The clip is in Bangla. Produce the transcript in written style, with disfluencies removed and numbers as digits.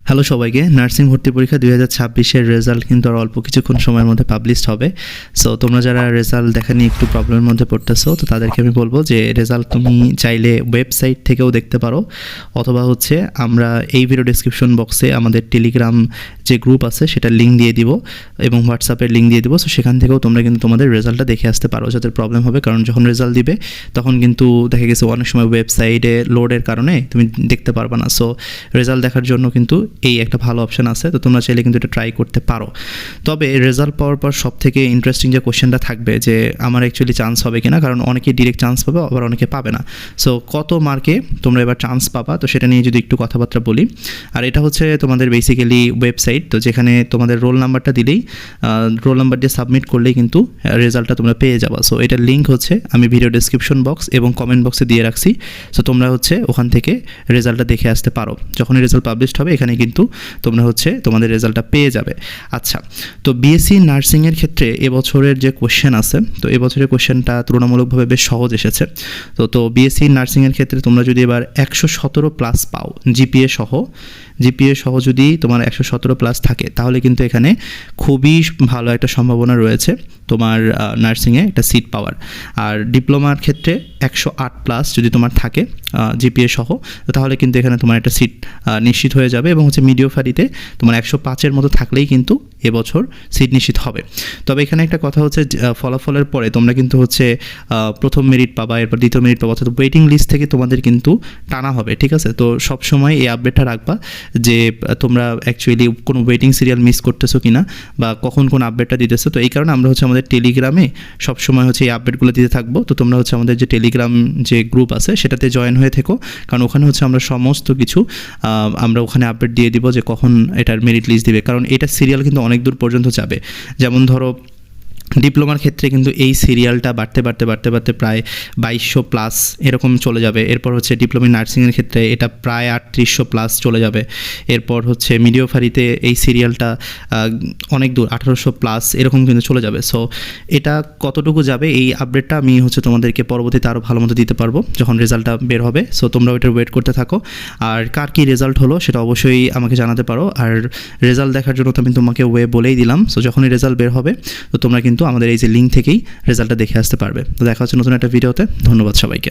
হ্যালো সবাইকে, নার্সিং ভর্তি পরীক্ষা 2026-এর রেজাল্ট কিন্তু আর অল্প কিছুক্ষণ সময়ের মধ্যে পাবলিশড হবে। সো তোমরা যারা রেজাল্ট দেখা নিয়ে একটু প্রবলেমের মধ্যে পড়তেছো, তো তাদেরকে আমি বলবো যে রেজাল্ট তুমি চাইলে ওয়েবসাইট থেকেও দেখতে পারো, অথবা হচ্ছে আমরা এই ভিডিও ডিসক্রিপশন বক্সে আমাদের টেলিগ্রাম যে গ্রুপ আছে সেটার লিঙ্ক দিয়ে দিব এবং হোয়াটসঅ্যাপের লিঙ্ক দিয়ে দিব। সো সেখান থেকেও তোমরা কিন্তু তোমাদের রেজাল্টটা দেখে আসতে পারো, যাদের প্রবলেম হবে। কারণ যখন রেজাল্ট দিবে তখন কিন্তু দেখা গেছে অনেক সময় ওয়েবসাইটে লোডের কারণে তুমি দেখতে পারবে না। সো রেজাল্ট দেখার জন্য কিন্তু এই একটা ভালো অপশন আছে, তো তোমরা চাইলে কিন্তু এটা ট্রাই করতে পারো। তবে রেজাল্ট পাওয়ার পর সবথেকে ইন্টারেস্টিং যে কোশ্চেনটা থাকবে যে আমার অ্যাকচুয়ালি চান্স হবে কিনা, কারণ অনেকে ডিরেক্ট চান্স পাবে, আবার অনেকে পাবে না। সো কত মার্কে তোমরা এবার চান্স পাবা, তো সেটা নিয়ে যদি একটু কথাবার্তা বলি। আর এটা হচ্ছে তোমাদের বেসিক্যালি ওয়েবসাইট, তো যেখানে তোমাদের রোল নাম্বারটা দিলেই রোল নাম্বার দিয়ে সাবমিট করলেই কিন্তু রেজাল্টটা তোমরা পেয়ে যাবা। সো এটার লিঙ্ক হচ্ছে আমি ভিডিও ডেসক্রিপশন বক্স এবং কমেন্ট বক্সে দিয়ে রাখছি। সো তোমরা হচ্ছে ওখান থেকে রেজাল্টটা দেখে আসতে পারো। যখনই রেজাল্ট পাবলিশড হবে এখানে কিন্তু তোমরা হচ্ছে তোমাদের রেজাল্টটা পেয়ে যাবে। আচ্ছা, তো বিএসসি নার্সিংয়ের ক্ষেত্রে এবছরের যে কোশ্চেন আছে, তো এবছরের কোশ্চেনটা তুলনামূলকভাবে বেশ সহজ এসেছে। তো বিএসসি নার্সিংয়ের ক্ষেত্রে তোমরা যদি এবার 117 প্লাস পাও, জিপিএ সহ যদি তোমার 117 প্লাস থাকে, তাহলে কিন্তু এখানে খুবই ভালো একটা সম্ভাবনা রয়েছে তোমার নার্সিংয়ে একটা সিট পাওয়ার। আর ডিপ্লোমার ক্ষেত্রে 108 প্লাস যদি তোমার থাকে জিপিএ সহ, তাহলে কিন্তু এখানে তোমার একটা সিট নিশ্চিত হয়ে যাবে। এবং হচ্ছে মিডিওফারিতে তোমার 105-এর মতো থাকলেই কিন্তু এবছর সিট নিশ্চিত হবে। তবে এখানে একটা কথা হচ্ছে, ফলাফলের পরে তোমরা কিন্তু হচ্ছে প্রথম মেরিট পাবা, এরপর দ্বিতীয় মেরিট পাবা, অর্থাৎ ওয়েটিং লিস্ট থেকে তোমাদের কিন্তু টানা হবে, ঠিক আছে? তো সবসময় এই আপডেটটা রাখবা যে তোমরা অ্যাকচুয়ালি কোনো ওয়েটিং সিরিয়াল মিস করতেছো কিনা বা কখন কোন আপডেটটা দিতেছো। তো এই কারণে আমরা হচ্ছে আমাদের টেলিগ্রামে সবসময় হচ্ছে এই আপডেটগুলো দিতে থাকবো। তো তোমরা হচ্ছে আমাদের যে টেলিগ্রাম যে গ্রুপ আছে সেটাতে জয়েন হয়ে থেকো, কারণ ওখানে হচ্ছে আমরা সমস্ত কিছু আমরা ওখানে আপডেট দিয়ে দিব যে কখন এটার মেরিট লিস্ট দিবে। কারণ এটা সিরিয়াল কিন্তু অনেক দূর পর্যন্ত যাবে। যেমন ধরো ডিপ্লোমার ক্ষেত্রে কিন্তু এই সিরিয়ালটা বাড়তে প্রায় 2200 প্লাস এরকম চলে যাবে। এরপর হচ্ছে ডিপ্লোমা নার্সিংয়ের ক্ষেত্রে এটা প্রায় 3800 প্লাস চলে যাবে। এরপর হচ্ছে মিডিওফারিতে এই সিরিয়ালটা অনেক দূর 1800 প্লাস এরকম কিন্তু চলে যাবে। সো এটা কতটুকু যাবে এই আপডেটটা আমি হচ্ছে তোমাদেরকে পরবর্তীতে আরও ভালো মতো দিতে পারবো যখন রেজাল্টটা বের হবে। সো তোমরা ওইটার ওয়েট করতে থাকো। আর কার কী রেজাল্ট হলো সেটা অবশ্যই আমাকে জানাতে পারো। আর রেজাল্ট দেখার জন্য তো আমি তোমাকে ওয়ে বলেই দিলাম। সো যখনই রেজাল্ট বের হবে তো তোমরা কিন্তু আমাদের এই যে লিঙ্ক থেকেই রেজাল্টটা দেখে আসতে পারবে। তো দেখা হচ্ছে নতুন একটা ভিডিওতে। ধন্যবাদ সবাইকে।